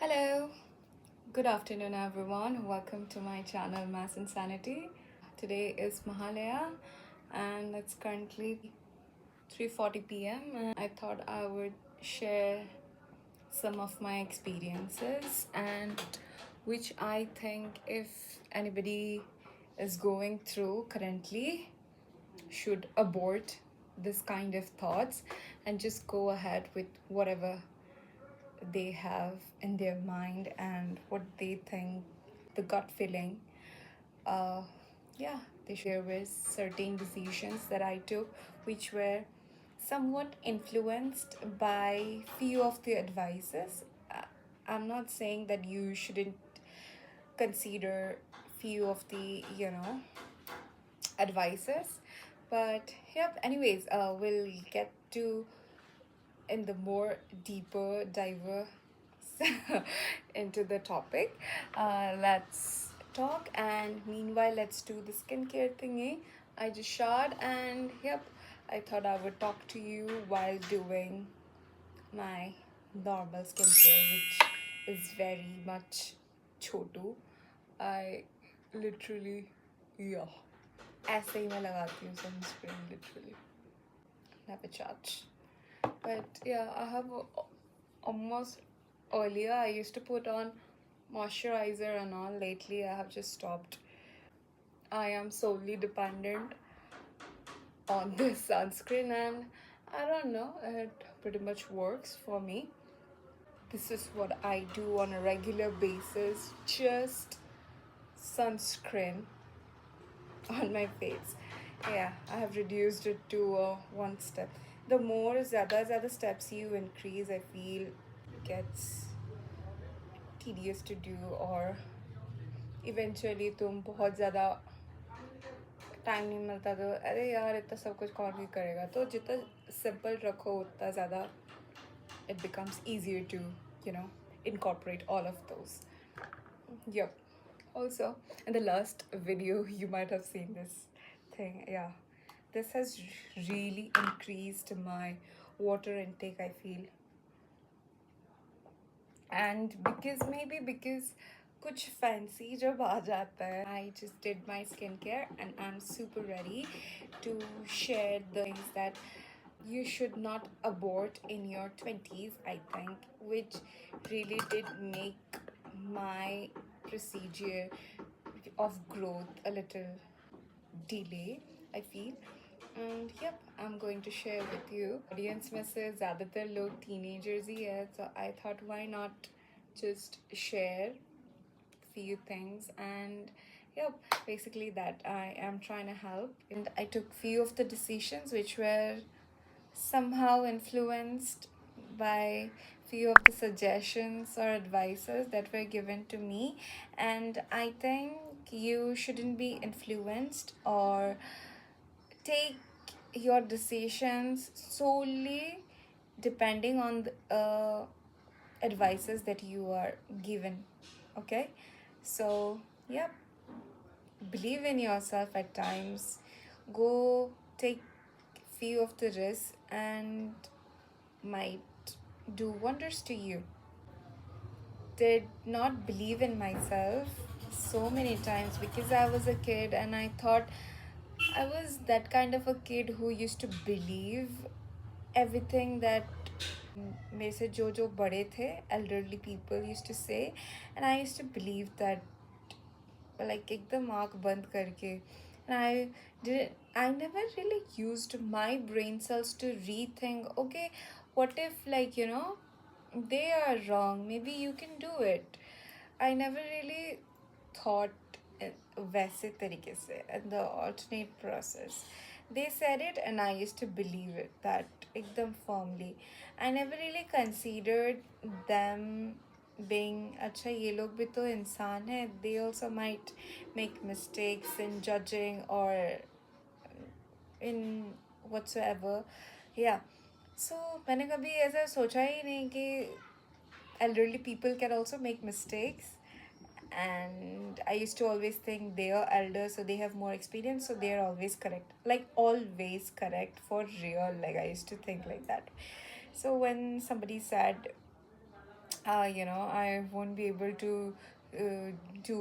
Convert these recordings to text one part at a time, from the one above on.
Hello, good afternoon, everyone. Welcome to my channel MessInsanity. Today is Mahalaya, and it's currently 3:40 p.m. and I thought I would share some of my experiences and which I think if anybody is going through currently should abort this kind of thoughts and just go ahead with whatever they have in their mind and what they think, the gut feeling. uh yeah, they share with certain decisions that I took which were somewhat influenced by few of the advices. I'm not saying that you shouldn't consider few of the advices, but yep, anyways, we'll get to in the more deeper diver into the topic. Let's talk, and meanwhile, let's do the skincare thingy. I just showered, and yep, I thought I would talk to you while doing my normal skincare, which is very much chotu. I literally, yeah, ऐसे ही मैं लगाती हूँ sunscreen literally. Never charge. But yeah, I have almost earlier I used to put on moisturizer and all. Lately I have just stopped. I am solely dependent on this sunscreen, and I don't know, it pretty much works for me. This is what I do on a regular basis, just sunscreen on my face. Yeah, I have reduced it to one step. The more ज़्यादा steps you increase, I feel gets tedious to do, or eventually तुम बहुत ज़्यादा time नहीं मिलता तो अरे यार इतना सब कुछ कौन भी करेगा, तो जितना सिंपल रखो उतना ज़्यादा it becomes easier to you know incorporate all of those. Yep. Also, in the last video you might have seen this thing. Yeah, this has really increased my water intake, I feel. And because कुछ fancy जब आ जाता है, I just did my skincare and I'm super ready to share the things that you should not abort in your 20s, I think, which really did make my procedure of growth a little delay, I feel. And yep, I'm going to share with you. Audience में से ज़्यादातर लोग teenagers ही है, so I thought why not just share few things. And yep, basically that I am trying to help. And I took few of the decisions which were somehow influenced by few of the suggestions or advices that were given to me, and I think you shouldn't be influenced or take your decisions solely depending on the advices that you are given. Okay, so yep, believe in yourself at times, go take few of the risks and might do wonders to you. Did not believe in myself so many times because I was a kid and I thought I was that kind of a kid who used to believe everything that मेरे से जो बड़े थे, elderly people used to say, and I used to believe that like एकदम आँख बंद करके. And I never really used my brain cells to rethink, okay, what if they are wrong, maybe you can do it. I never really thought वैसे तरीके से, and the alternate process. They said it and I used to believe it, that एकदम firmly. I never really considered them being अच्छा ये लोग भी तो इंसान है, they also might make mistakes in judging or in whatsoever. Yeah, so मैंने कभी ऐसा सोचा ही नहीं कि elderly people can also make mistakes. And I used to always think they are elder, so they have more experience, so they are always correct. Like always correct for real. Like I used to think like that. So when somebody said I won't be able to do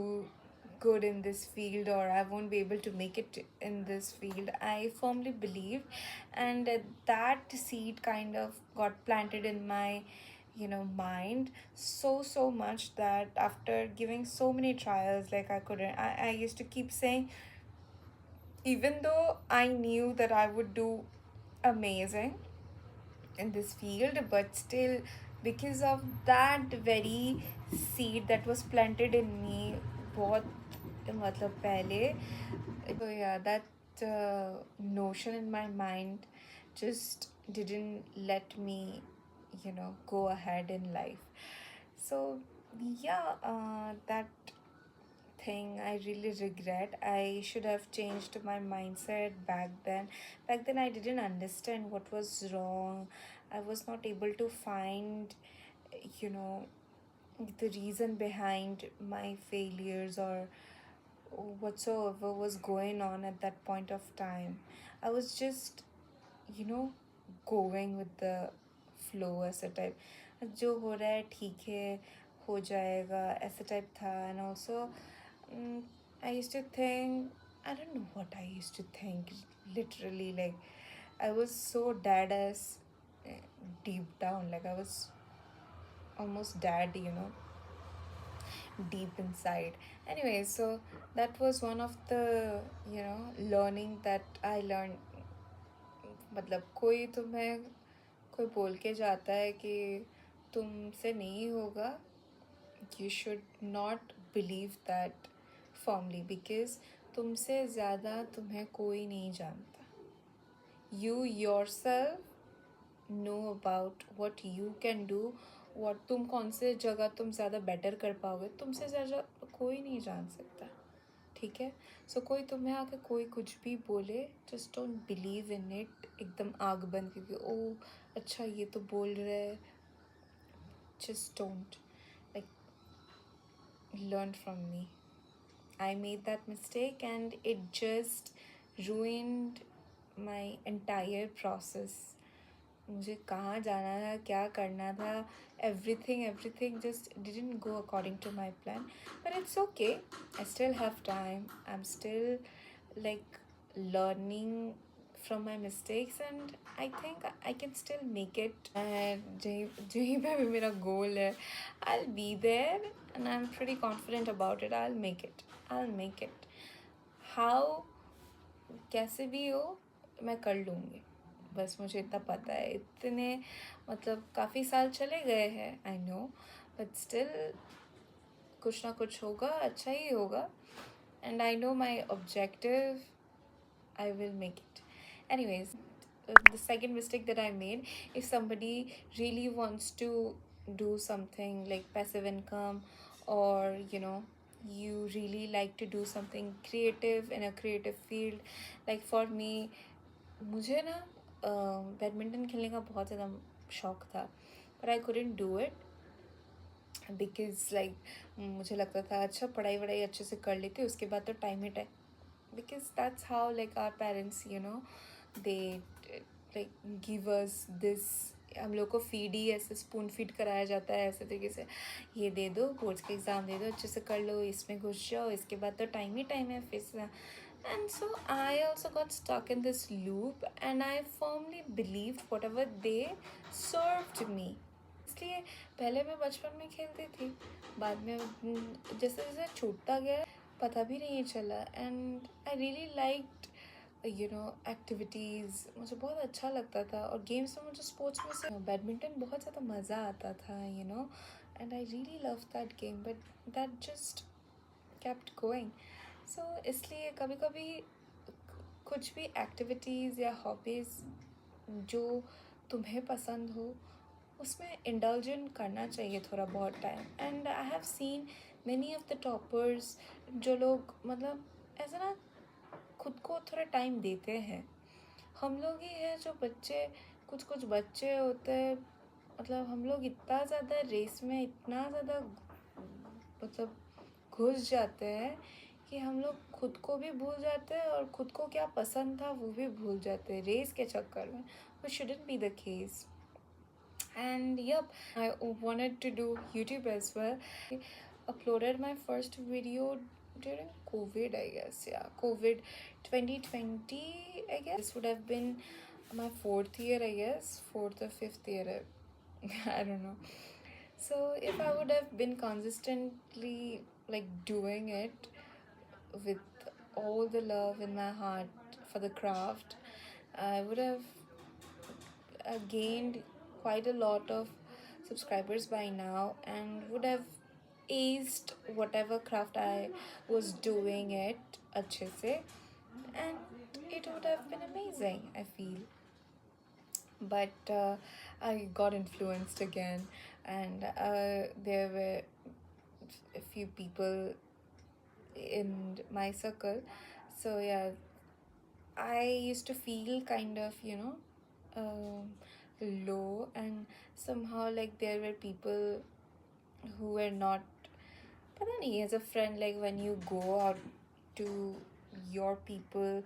good in this field, or I won't be able to make it in this field. I firmly believe, and that seed kind of got planted in my mind so much that after giving so many trials, like I used to keep saying, even though I knew that I would do amazing in this field, but still, because of that very seed that was planted in me बहुत मतलब पहले, so yeah, that notion in my mind just didn't let me go ahead in life. So yeah, that thing I really regret. I should have changed my mindset back then. Back then, I didn't understand what was wrong. I was not able to find, you know, the reason behind my failures or whatsoever was going on at that point of time. I was just, you know, going with the flow ऐसा type. जो हो रहा है ठीक है, हो जाएगा ऐसा type था. And also mm, I used to think, I don't know what I used to think, literally, like I was so dead as deep down, like I was almost dead, deep inside. Anyway, so that was one of the learning that I learned. मतलब कोई बोल के जाता है कि तुमसे नहीं होगा, you should not believe that firmly, because तुमसे ज़्यादा तुम्हें कोई नहीं जानता. You yourself know about what you can do, what तुम कौन से जगह तुम ज़्यादा बेटर कर पाओगे, तुमसे ज़्यादा कोई नहीं जान सकता. ठीक है. सो कोई तुम्हें आके कोई कुछ भी बोले, just don't believe in it. एकदम आग बंद करके, ओ अच्छा ये तो बोल रहे हैं, just don't. Like, learn from me. I made that mistake and it just ruined my entire process. मुझे कहाँ जाना था, क्या करना था, everything just didn't go according to my plan. But it's okay. I still have time. I'm still like learning from my mistakes, and I think I can still make it. And जहीं पे भी मेरा goal है, I'll be there, and I'm pretty confident about it. I'll make it. I'll make it. How, कैसे भी हो, मैं कर लूँगी. बस मुझे इतना पता है. इतने मतलब काफ़ी साल चले गए हैं, आई नो, बट स्टिल कुछ ना कुछ होगा, अच्छा ही होगा. And I know my objective, I will make it. Anyways, the second mistake that I made, if somebody really wants to do something like passive income, or you really like to do something creative in a creative field, like for me, मुझे ना badminton खेलने का बहुत ज़्यादा शौक था, but I couldn't do it because like मुझे लगता था अच्छा पढ़ाई वढ़ाई अच्छे से कर लेती, उसके बाद तो time he time, because that's how like our parents they like give us this. हम लोग को फीड ही ऐसे स्पून फीड कराया जाता है ऐसे तरीके से, ये दे दो, बोर्ड्स के एग्ज़ाम दे दो, अच्छे से कर लो, इसमें घुस जाओ, इसके बाद तो टाइम ही टाइम है फिर से. And so I also got stuck in this loop, and I firmly believed whatever they served me. इसलिए पहले मैं बचपन में खेलती थी, बाद में जैसे जैसे छूटता गया पता भी नहीं चला. And I really liked activities, मुझे बहुत अच्छा लगता था. और गेम्स में मुझे स्पोर्ट्स में से बैडमिंटन बहुत ज़्यादा मज़ा आता था, and I really love that game, but that just kept going. सो इसलिए कभी कभी कुछ भी एक्टिविटीज़ या हॉबीज़ जो तुम्हें पसंद हो, उसमें इंडल्जेंट करना चाहिए थोड़ा बहुत time. And I have seen many of the toppers, जो लोग मतलब ऐसा ना खुद को थोड़ा टाइम देते हैं. हम लोग ही हैं जो कुछ बच्चे होते हैं, मतलब हम लोग इतना ज़्यादा रेस में इतना ज़्यादा मतलब घुस जाते हैं कि हम लोग खुद को भी भूल जाते हैं और खुद को क्या पसंद था वो भी भूल जाते हैं रेस के चक्कर में. वो shouldn't be the case. And yep, I wanted to do YouTube as well. Uploaded my first video during COVID, I guess. Yeah, COVID 2020, I guess. This would have been my fourth year, I guess. Fourth or fifth year. I don't know. So if I would have been consistently like doing it with all the love in my heart for the craft, I would have gained quite a lot of subscribers by now and would have aced whatever craft I was doing it अच्छे से, and it would have been amazing, I feel. But I got influenced again, and there were a few people in my circle. So yeah, I used to feel kind of, low, and somehow like there were people who were not, पता नहीं, as a friend, like when you go out to your people,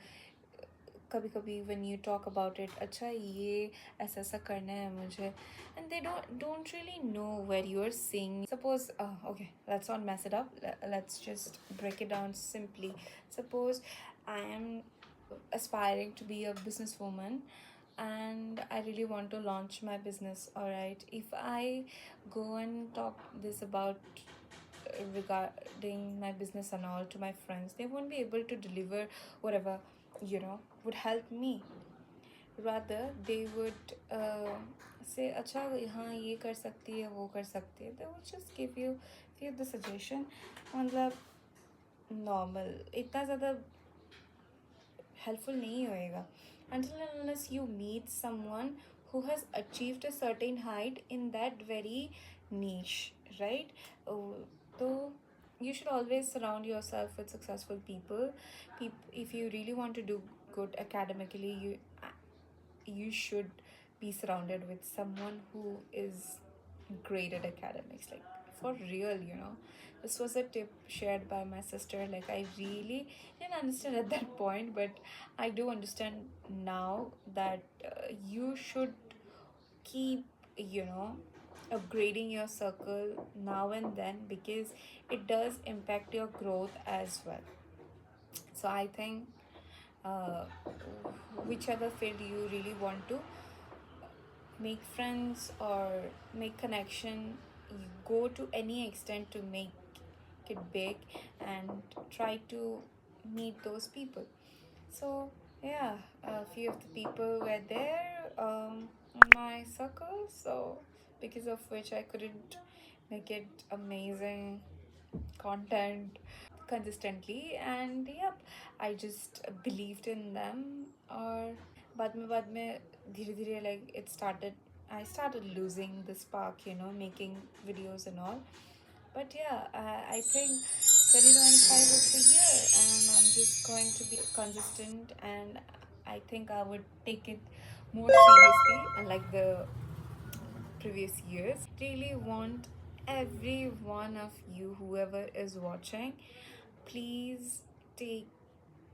कभी कभी when you talk about it, अच्छा ये ऐसा ऐसा करना है मुझे, and they don't really know where you are seeing. Suppose okay, let's not mess it up. Let's just break it down simply. Suppose I am aspiring to be a businesswoman and I really want to launch my business. All right, if I go and talk this about regarding my business and all to my friends, they won't be able to deliver whatever would help me. Rather they would say अच्छा हाँ ये कर सकती है वो कर सकती है, they would just give you the suggestion. मतलब normal इतना ज़्यादा helpful नहीं होएगा until and unless you meet someone who has achieved a certain height in that very niche, right? So you should always surround yourself with successful people. If you really want to do good academically, you should be surrounded with someone who is great at academics, like for real. This was a tip shared by my sister. Like I really didn't understand at that point, but I do understand now that you should keep upgrading your circle now and then, because it does impact your growth as well. So I think uh, whichever field you really want to make friends or make connection, you go to any extent to make it big and try to meet those people. So yeah, a few of the people were there in my circle, so because of which I couldn't make it amazing content consistently, and yep, I just believed in them. और बाद में धीरे धीरे like I started losing the spark, making videos and all. But yeah, I think 2025 is the year and I'm just going to be consistent, and I think I would take it more seriously unlike the previous years. Really want every one of you, whoever is watching, please take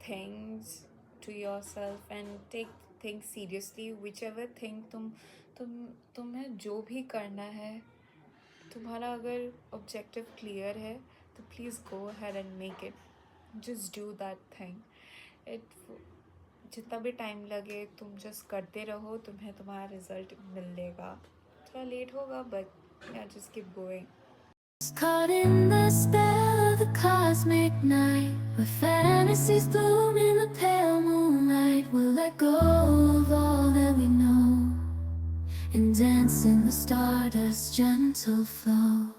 things to yourself and take things seriously. Whichever thing तुम्हें जो भी करना है, तुम्हारा अगर objective clear है तो please go ahead and make it. Just do that thing. It जितना भी टाइम लगे तुम जस्ट करते रहो, तुम्हें तुम्हारा रिजल्ट मिलेगा. थोड़ा लेट होगा बट या just keep going. Caught in the spell of the cosmic night, where fantasies bloom in the pale moonlight. We'll let go of all that we know and dance in the stardust's gentle flow.